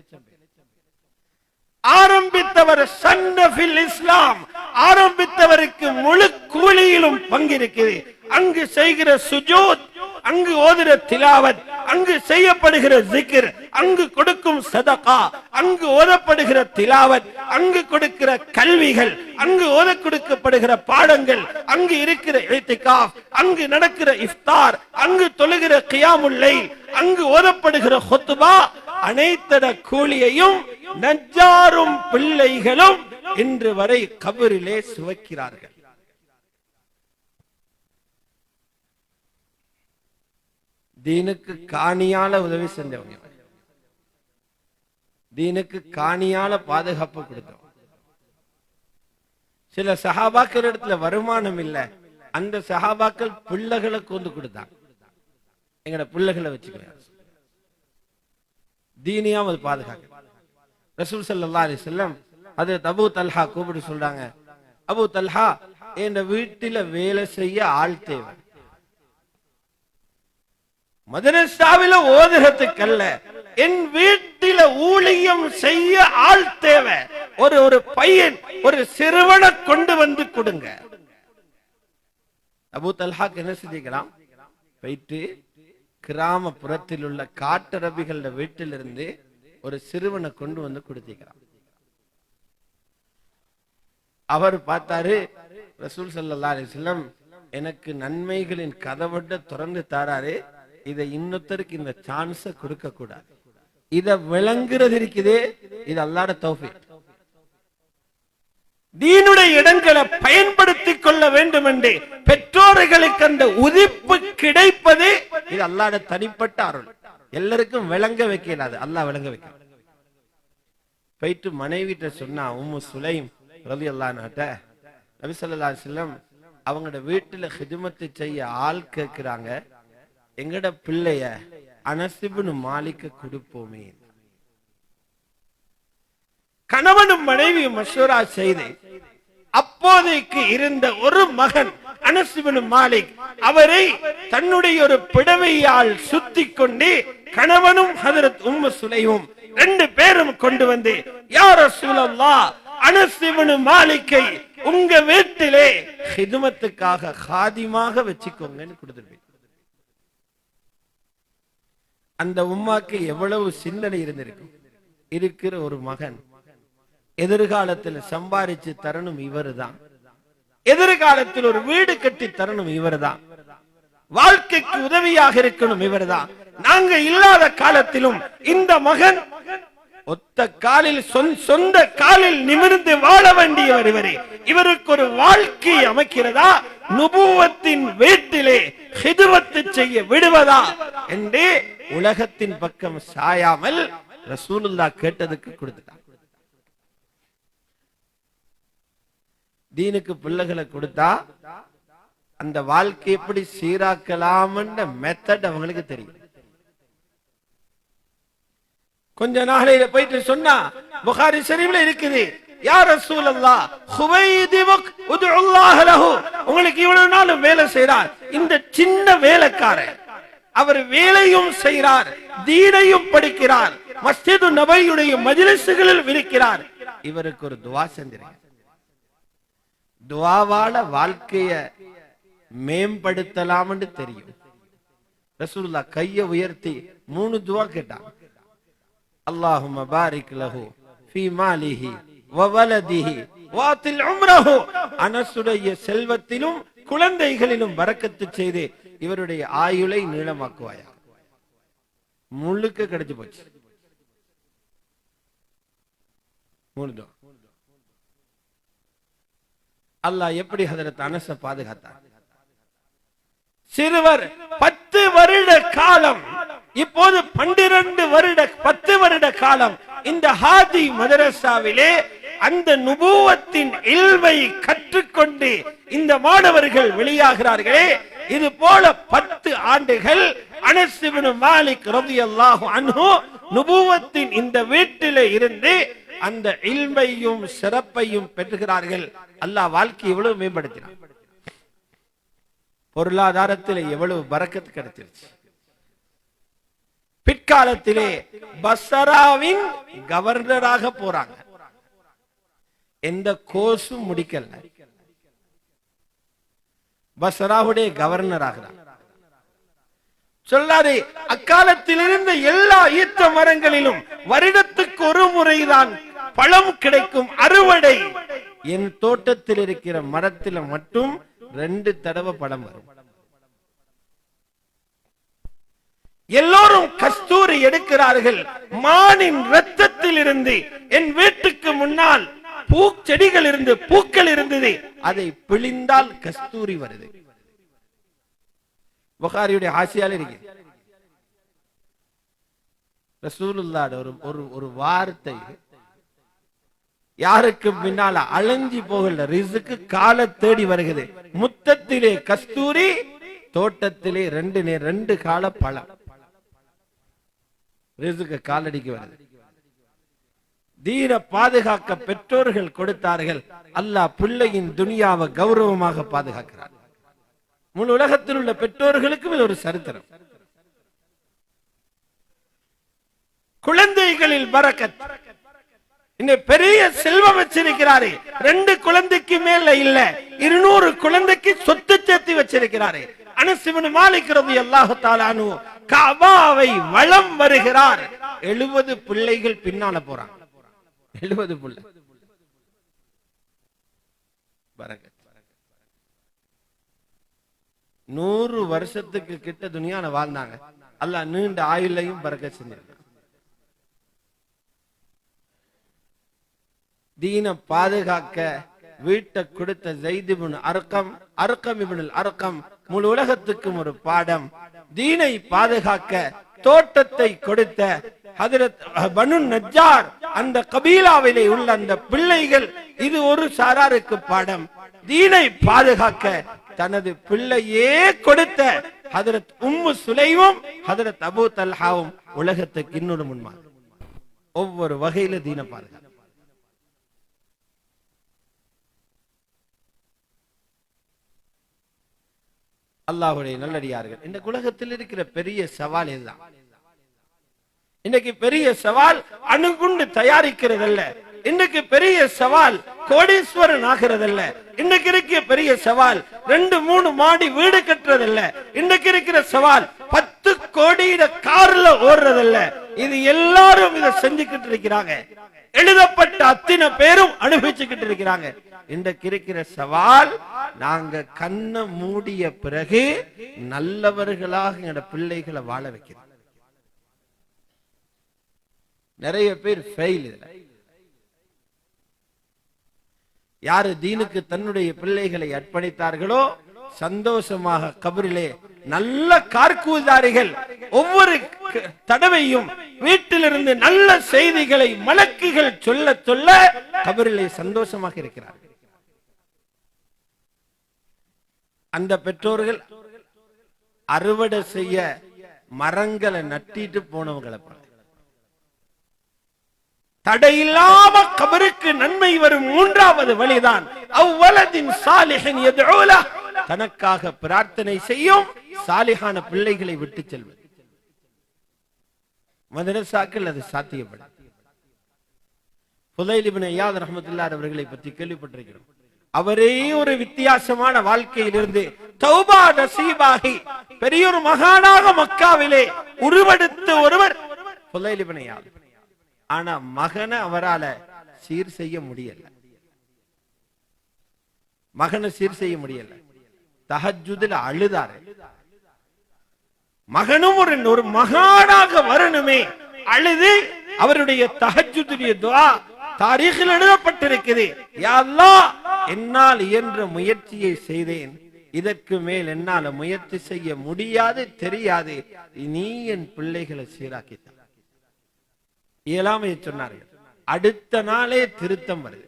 ஆரம்பித்தவர் சன்னஃபில் இஸ்லாம். ஆரம்பித்தவருக்கு முழு கூலியிலும் பங்கிருக்கிறது. அங்கு செய்கிற சுஜூத், அங்கு ஓதுற திலாவத், அங்கு செய்யப்படுகிற ஜிக்ர், அங்கு கொடுக்கும் சதகா, அங்கு ஓதப்படுகிற திலாவத், அங்கு கொடுக்கிற கல்விகள், அங்கு ஓத கொடுக்கப்படுகிற பாடங்கள், அங்கு இருக்கிற இத்திகாஃப், அங்கு நடக்கிற இஃப்தார், அங்கு தொழுகிற கியாமுல் லைல், அங்கு ஓதப்படுகிற ஹுத்பா, அனைத்தட கூலியையும் நஜ்ஜாரும் பிள்ளைகளும் இன்று வரை கபரிலே சுவைக்கிறார்கள். தீனுக்கு காணியால உதவி செஞ்சவங்க, தீனுக்கு காணியால பாதுகாப்பு கொடுத்தோம். சில சஹாபாக்கள் இடத்துல வருமானம் இல்ல, அந்த சஹாபாக்கள் பிள்ளைகளை கொண்டு கொடுத்தாங்க. எங்கட பிள்ளைகளை வச்சுக்கிறாங்க, தீனியாவது பாதுகாக்க. ரசூல் ஸல்லல்லாஹு அலைஹி வஸல்லம் அது அபூ தல்ஹா கூப்பிட்டு சொல்றாங்க, அபூ தல்ஹா, என் வீட்டில வேலை செய்ய ஆள் தேவை. மதரசாவில ஓதுறதுக்கல்ல, என் வீட்டில ஊழியம் செய்ய ஆள் தேவை. ஒரு பையன், ஒரு சிறுவனை கொண்டு வந்து கொடுங்க. அபூ தல்ஹாக்கு என்ன செஞ்சுக்கலாம், போயிட்டு கிராமப்புறத்தில் உள்ள காட்டரபிகள வீட்டிலிருந்து ஒரு சிறுவனை கொண்டு வந்து கொடுத்திருக்கிறான். அவர் பார்த்தாரு, ரசூல் ஸல்லல்லாஹு அலைஹி வஸல்லம் எனக்கு நன்மைகளின் கதவட்ட திறந்து தாராரு, இதை இன்னொருத்தருக்கு இந்த சான்ஸ கொடுக்க கூடாது. இத விளங்குறது இருக்குதே, இது அல்லாஹ்வுடைய தௌஃபீக். தீனுடைய இடங்களை பயன்படுத்திக் கொள்ள வேண்டும் என்று பெற்றோர்களுக்கு அந்த உதிப்பு கிடைப்பது இது அல்லாஹ்வுடைய தனிப்பட்ட அருள். எல்லாருக்கும் விளங்க வைக்கலாது, அல்லாஹ் விளங்க வைக்க. போயிட்டு மனைவிட்ட சொன்னா, உம்மு சுலைம் ரலியல்லாஹு அன்ஹா, நபி ஸல்லல்லாஹு அலைஹி வஸல்லம் அவங்களோட வீட்டுல ஹிதுமத்து செய்ய ஆள் கேட்கிறாங்க, எங்கட பிள்ளைய அனஸ் இப்னு மாலிக் கொடுப்போமே. கணவனும் மனைவியும் மஷூரா செய்து அப்போதைக்கு இருந்த ஒரு மகன் அனஸ் இப்னு மாலிக், அவரை தன்னுடைய ஒரு பிடவையால் சுத்தி கொண்டு கணவனும் ஹஜ்ரத் உம்மு சுலைமும் 2 பேரும் கொண்டு வந்து, யா ரசூலல்லாஹ், அனஸ் இப்னு மாலிக்கை உங்க வீட்டிலே ஹிதுமத்துக்காக காதிமாக வச்சுக்கோங்கன்னு கொடுத்துருப்பீங்க. அந்த உம்மாக்கு எவ்வளவு சிந்தனை இருந்திருக்கும். இருக்கிற ஒரு மகன் எதிர்காலத்தில் சம்பாதிச்சு தரணும் இவருதான், எதிர்காலத்தில் ஒரு வீடு கட்டி தரணும் இவர்தான், வாழ்க்கைக்கு உதவியாக இருக்கணும் இவர்தான். நாங்க இல்லாத காலத்திலும் இந்த மகன் ஒத்த காலில் சொந்த காலில் நிமிர்ந்து வாழ வேண்டியவர் இவரே. இவருக்கு ஒரு வாழ்க்கை அமைக்கிறதா, நுபுவத்தின் வீட்டிலே ஹிதுமத்து செய்ய விடுவதா என்று உலகத்தின் பக்கம் சாயாமல் ரசூலுல்லாஹ் கேட்டதுக்கு கொடுத்துட்டார். தீனுக்கு பிள்ளைகளை கொடுத்தா அந்த வாழ்க்கை எப்படி சீராக்கலாம் மெத்தட் அவங்களுக்கு தெரியும். கொஞ்ச நாளையில போயிட்டு சொன்னா புகாரி ஷரீஃப்ல இருக்குது, யா ரசூலல்லாஹ் ஹுவைதிபுக் உதுல்லாஹ் லஹு, உங்களுக்கு இவ்வளவு நாள் வேலை செய்றார் இந்த சின்ன வேலைக்காரர், அவர் வேலையும் செய்கிறார், தீனையும் படிக்கிறார், மஸ்ஜிது நபவியுடைய மஜ்லிஸ்களில் இருக்கிறார், இவருக்கு ஒரு துஆ செஞ்சிருங்க. துஆவால வாழ்க்கைய மேம்படுத்தலாம் என்று தெரியும். ரசூலுல்லாஹ் கையை உயர்த்தி 3 துஆ கேட்டாங்க. அல்லாஹும்ம பாரிக் லஹு ஃபீ மாலிஹி வ வலதிஹி வாத்தில் உம்ரஹு, அனசுடைய செல்வத்திலும் குழந்தைகளிலும் பரக்கத்து செய்து இவருடைய ஆயுளை நீளமாக்குவாயா. முழுக்க கிடைச்சு போச்சு. 3 துஆ. அல்லாஹ் எப்படி ஹஜ்ரத் அனஸ பாதுகாத்தார். சிறுவர் 10 வருட காலம், இப்போது 12 வருட 10 வருட காலம் இந்த ஹாதி மதரசாவிலே அந்த நுபுவத்தின் இல்மை கற்றுக்கொண்டு இந்த மாணவர்கள் வெளியாகிறார்களே, இது போல 10 ஆண்டுகள் அனஸ் இப்னு மாலிக் ரலியல்லாஹு அன்ஹு நுபுவத்தின் இந்த வீட்டிலே இருந்து அந்த இல்மையும் சிறப்பையும் பெற்றுகிறார்கள். அல்லாஹ் வாழ்க்கை எவ்வளவு மேம்படுத்தினார், பொருளாதாரத்தில் எவ்வளவு பரக்கத் கிடைச்சிருச்சு. பிற்காலத்திலே பஸ்ராவின் கவர்னராக போறாங்க, எந்த கோர்ஸும் முடிக்கல, பஸ்ராவுடைய கவர்னர் ஆகிறார். சொல்லாதே, அக்காலத்தில் இருந்த எல்லா ஈத்த மரங்களிலும் வருடத்துக்கு ஒரு முறைதான் பழம் கிடைக்கும் அறுவடை. என் தோட்டத்தில் இருக்கிற மரத்தில் மட்டும் 2 தடவை பழம் வரும். எல்லோரும் கஸ்தூரி எடுக்கிறார்கள். மானின் இரத்தத்தில் இருந்து என் வீட்டுக்கு முன்னால் பூச்செடிகள் இருந்து பூக்கள் இருந்தது, அதை பிழிந்தால் கஸ்தூரி வருது. புகாரியுடைய ஆசியால இருக்கு. ரசூலுல்லாஹ் ஒரு வார்த்தை யாருக்கு பின்னால அழிஞ்சி போகல, ரிஸ்க் கால தேடி வருகிறது. முத்தத்திலே கஸ்தூரி, தோட்டத்திலே 2 கால பழம், ரிஸ்க் காலடிக்கு வருது. தீன பாதுகாக்க பெற்றோர்கள் கொடுத்தார்கள். அல்லாஹ் பிள்ளையின் துனியாவை கௌரவமாக பாதுகாக்கிறார். முழு உலகத்தில் உள்ள பெற்றோர்களுக்கும் இது ஒரு சரித்திரம். குழந்தைகளில் பரக்கத். இன்னும் பெரிய செல்வம் வச்சிருக்கிறாரு, 2 குழந்தைக்கு மேல இல்ல, 200 குழந்தைக்கு சொத்து சேர்த்து வச்சிருக்கிறாரு. அனஸ் இப்னு மாலிக் ரலியல்லாஹு தஆலா அன்ஹு கஅபாவை வலம் வருகிறார். 70 பிள்ளைகள் பின்னால போறாங்க. 70 பிள்ளை. பரக்கத். 100 வருஷத்துக்கு கிட்ட துனியால வாழ்ந்தாங்க. அல்லாஹ் நீண்ட ஆயுளையும் பரக்கத் செஞ்சிருக்கான். தீன பாதுகாக்க வீட்டை கொடுத்த ஸைத் இப்னு அர்கம் இப்னு அர்கம் முழு உலகத்துக்கும் ஒரு பாடம். தீனை பாதுகாக்க தோட்டத்தை கொடுத்த ஹஜ்ரத் பனு நஜ்ஜார் அந்த கபீலாவிலே உள்ள அந்த பிள்ளைகள், இது ஒரு சாராருக்கு பாடம். தீனை பாதுகாக்க தனது பிள்ளையே கொடுத்த ஹஜ்ரத் உம்மு சுலைமும் ஹஜ்ரத் அபூ தல்ஹாவும் உலகத்துக்கு இன்னொரு முன்மாதிரி. ஒவ்வொரு வகையில தீன பாதுகாக்க. அல்லாஹ்வுடைய நல்லடியார்கள், இந்த உலகத்தில் இருக்கிற பெரிய சவால் இதுதான். இன்னைக்கு பெரிய சவால் அணுகுண்டு தயாரிக்கிறது அல்ல. இன்னைக்கு பெரிய சவால் கோடீஸ்வரன் ஆகிறதல்ல. இன்னைக்கு இருக்க பெரிய சவால் 2-3 மாடி வீடு கட்டுறதல்ல. இன்னைக்கு இருக்கிற சவால் 10 கோடியில கார்ல ஓடுறதல்ல. இது எல்லாரும் இதை செஞ்சுக்கிட்டு இருக்கிறாங்க. எழுதப்பட்ட அத்தனை பேரும் அனுபவிச்சுக்கிட்டு இருக்கிறாங்க. இன்றைக்கு இருக்கிற சவால், நாங்க கண்ணை மூடிய பிறகு நல்லவர்களாக எங்க பிள்ளைகளை வாழ வைக்கிறோம். நிறைய பேர் ஃபெயில். யாரு தீனுக்கு தன்னுடைய பிள்ளைகளை அர்ப்பணித்தார்களோ சந்தோஷமாக கபரிலே நல்ல கார்கூதாரிகள் ஒவ்வொரு தடவையும் வீட்டிலிருந்து நல்ல செய்திகளை மலக்குகள் சொல்ல சொல்ல கபரிலே சந்தோஷமாக இருக்கிறார்கள். அந்த பெற்றோர்கள் அறுவடை செய்ய மரங்களை நட்டிட்டு போனவங்களை தடையில்லாம கபருக்கு நன்மை வரும் 3வது வழிதான் அவ்வலதின் சாலிஹின் யதுஊல, தனக்காக பிரார்த்தனை செய்யும் சாலிஹான பிள்ளைகளை விட்டு செல்வது. மதரசாக்கள் அது சாத்தியப்படும். ஃபுதைல் இப்னு இயாத் ரஹ்மத்துல்லாஹி அவர்களை பற்றி கேள்விப்பட்டிருக்கிறோம். அவரே ஒரு வித்தியாசமான வாழ்க்கையிலிருந்து தௌபா நசீபாகி பெரியோர் மகானாக மக்காவிலே உருவெடுத்த ஒருவர் ஃபுதைல் இப்னு இயாத். ஆனா மகனை அவரால சீர் செய்ய முடியல. மகனை சீர் செய்ய முடியல. தஹஜ்ஜுதுல அழுதாரு. மகனும் ஒரு மகானாக வரணுமே, அழுது அவருடைய தஹஜ்ஜுதுடைய துஆ தாரீகில் எழுதப்பட்டிருக்கிறது. யா அல்லாஹ், என்னால் இயன்ற முயற்சியை செய்தேன், இதற்கு மேல் என்னால முயற்சி செய்ய முடியாது, தெரியாது, நீ என் பிள்ளைகளை சீராக்கிட்ட. இயலாமையை சொன்னார்கள். அடுத்த நாளே திருத்தம் வருது.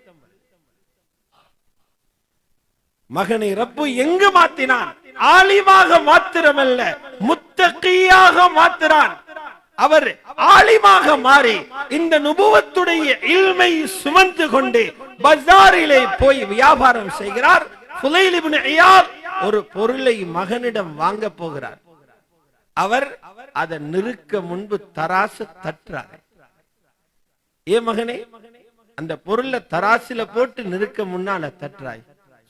மகனை ரப்பு எங்கு மாத்தினான்? ஆலிமாக மாத்திரமல்ல, முத்தகியாக மாத்தினான். அவர் ஆலிமாக மாறி இந்த நுபுவத்துடைய இல்மை சுமந்து கொண்டு பஜாரிலே போய் வியாபாரம் செய்கிறார். ஃபுதைல் இப்னு இயாத் ஒரு பொருளை மகனிடம் வாங்க போகிறார். அவர் அதை நிறுக்க முன்பு தராசு தட்டுறார். ஏ மகனே, அந்த பொருளை தராசில போட்டு நிறுக்க முன்னால தட்டுறாய்.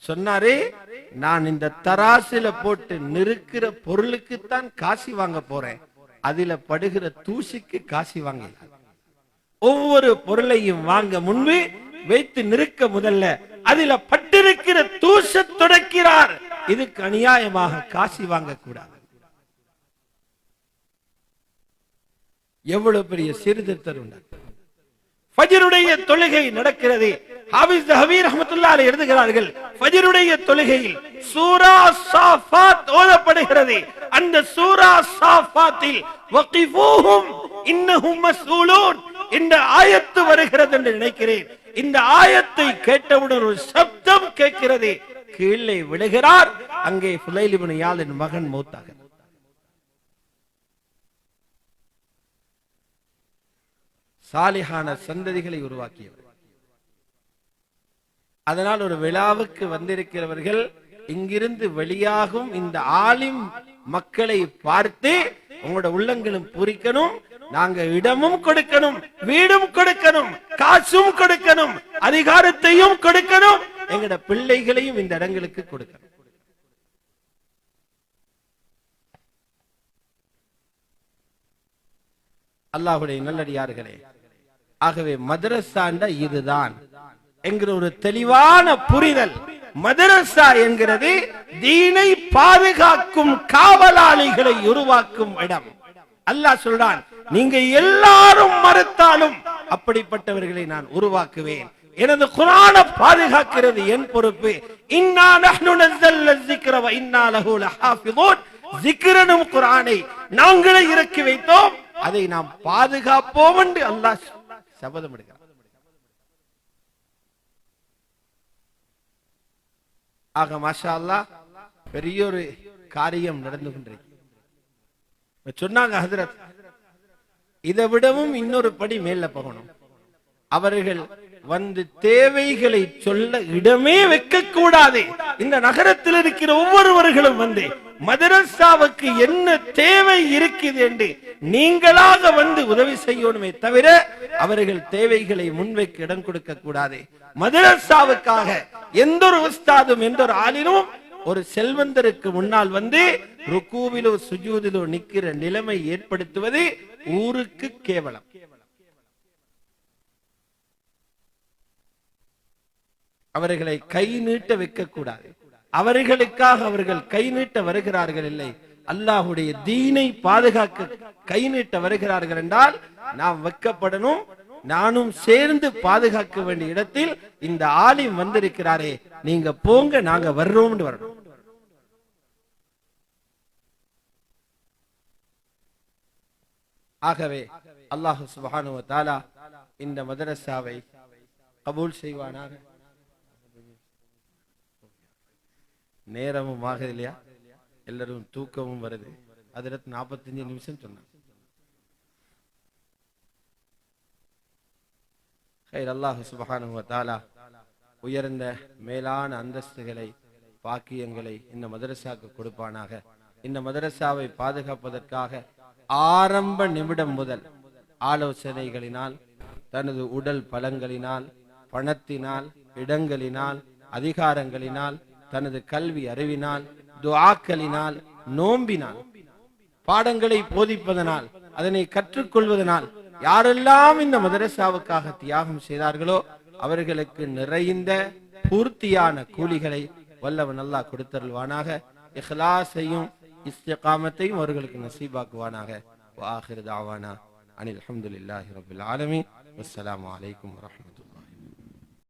சொன்னாரே, நான் இந்த தராசில போட்டு நிறுக்கிற பொருளுக்குத்தான் காசி வாங்க போறேன், அதில படுகிற தூசிக்கு காசி வாங்க. ஒவ்வொரு பொருளையும் வாங்க முன்பு வைத்து நிறுக்க முதல்ல அதில பட்டிருக்கிற தூச துடைக்கிறார். இதுக்கு அநியாயமாக காசி வாங்க கூடாது. எவ்வளவு பெரிய சீர்திருத்தம் உண்டு. ஃபஜ்ருடைய தொழுகை நடக்கிறது. ஹாஃபிஸ் ஸஹபி ரஹ்மத்துல்லாஹி அலைஹி எழுதுகிறார்கள், ஃபஜ்ருடைய தொழுகையில் சூரா ஸாஃபாத் ஓதப்படுகிறது. அந்த சூரா ஸாஃபாத்தில் வகிஃபூஹும் இன்னஹும் மஸ்ஊலூன் இந்த ஆயத்து வருகிறது என்று நினைக்கிறேன். இந்த ஆயத்தை கேட்டவுடன் ஒரு சப்தம் கேட்கிறது. கீழே விழுகிறார். அங்கே ஃபுதைல் இப்னு இயாதின் மகன் மௌத்தாகிறார். சாலிஹான சந்ததிகளை உருவாக்கியவர். அதனால் ஒரு விழாவுக்கு வந்திருக்கிறவர்கள் இங்கிருந்து வெளியாகும் இந்த ஆலிம் மக்களை பார்த்து உங்களோட உள்ளங்களும் பூரிக்கணும். நாங்க இடமும் கொடுக்கணும், வீடும் கொடுக்கணும், காசும் கொடுக்கணும், அதிகாரத்தையும் கொடுக்கணும், எங்கட பிள்ளைகளையும் இந்த இடங்களுக்கு கொடுக்கணும். அல்லாஹ்வுடைய நல்லடியார்களே, ஆகவே மதரசாண்டா இதுதான் என்கிற ஒரு தெளிவான புரிதல். மதரசா என்கிறது தீனை பாதுகாக்கும் காவலாளிகளை உருவாக்கும் இடம். அல்லாஹ் சொல்றான், நீங்க எல்லாரும் மறுத்தாலும் அப்படிப்பட்டவர்களை நான் உருவாக்குவேன். எனது குர்ஆனை பாதுகாக்கிறது என் பொறுப்பு. இன்னா நஹ்னு நஸல்ன ஸிக்ர வ இன்னா லஹு லஹாஃபிஸூன். ஸிக்ரனும் குர்ஆனை நாங்களே இறக்கி வைத்தோம், அதை நாம் பாதுகாப்போம் என்று அல்லாஹ் சபதம் எடுக்கிறார். ஆக மாஷா அல்லாஹ் பெரிய ஒரு காரியம் நடந்து கொண்டிருக்கு. சொன்னாங்க ஹஜ்ரத், இதை விடவும் இன்னொரு படி மேல போகணும். அவர்கள் வந்து தேவைகளை சொல்ல இடமே வைக்க கூடாது. இந்த நகரத்தில் இருக்கிற ஒவ்வொருவர்களும் வந்து மதரசாவுக்கு என்ன தேவை இருக்குது என்று நீங்களாக வந்து உதவி செய்யணுமே தவிர அவர்கள் தேவைகளை முன்வைக்க இடம் கொடுக்க கூடாது. மதரசாவுக்காக எந்த ஒரு உஸ்தாதும் எந்த ஒரு ஆலிமும் ஒரு செல்வந்தருக்கு முன்னால் வந்து ருக்கூவிலோ சுஜூதிலோ நிக்கிற நிலைமை ஏற்படுத்துவது ஊருக்கு கேவலம். அவர்களை கை நீட்ட வைக்க கூடாது. அவர்களுக்காக அவர்கள் கை நீட்ட வருகிறார்கள் இல்லை, அல்லாஹுடைய தீனை பாதுகாக்க கை நீட்ட வருகிறார்கள் என்றால் நாம் வெக்கப்படணும். நானும் சேர்ந்து பாதுகாக்க வேண்டிய இடத்தில் இந்த ஆலிம் வந்திருக்கிறாரே, நீங்க போங்க, நாங்க வர்றோம் வரணும். ஆகவே அல்லாஹ் சுப்ஹானஹு வ தஆலா இந்த மதரசாவை கபூல் செய்வானாக. நேரமும் ஆகுது இல்லையா, எல்லாரும் தூக்கமும் வருது. அதுல 45 நிமிஷம் சொன்னாங்க. அல்லாஹ் சுப்ஹானஹு வ தஆலா உயர்ந்த மேலான அந்தஸ்துகளை பாக்கியங்களை இந்த மதரசாவுக்கு கொடுப்பானாக. இந்த மதரசாவை பாதுகாப்பதற்காக ஆரம்ப நிமிடம் முதல் ஆலோசனைகளினால், தனது உடல் பலங்களினால், பணத்தினால், இடங்களினால், அதிகாரங்களினால், தனது கல்வி அறிவினால், துஆக்களினால், நோம்பினால், பாடங்களை போதிப்பதனால், அதனை கற்றுக்கொள்வதனால் யாரெல்லாம் இந்த மதரசாவுக்காக தியாகம் செய்தார்களோ அவர்களுக்கு நிறைந்த பூர்த்தியான கூலிகளை வல்லவன் அல்லாஹ் கொடுத்தருள்வானாக. இஹ்லாஸையும் இஸ்திகாமத்தையும் அவர்களுக்கு நசீபாக்குவானாக. வ ஆகிரு தஅவானா அனில் ஹம்துலில்லாஹி ரப்பில் ஆலமீன். வஸ்ஸலாமு அலைக்கும் வரஹ்மத்துல்லாஹி.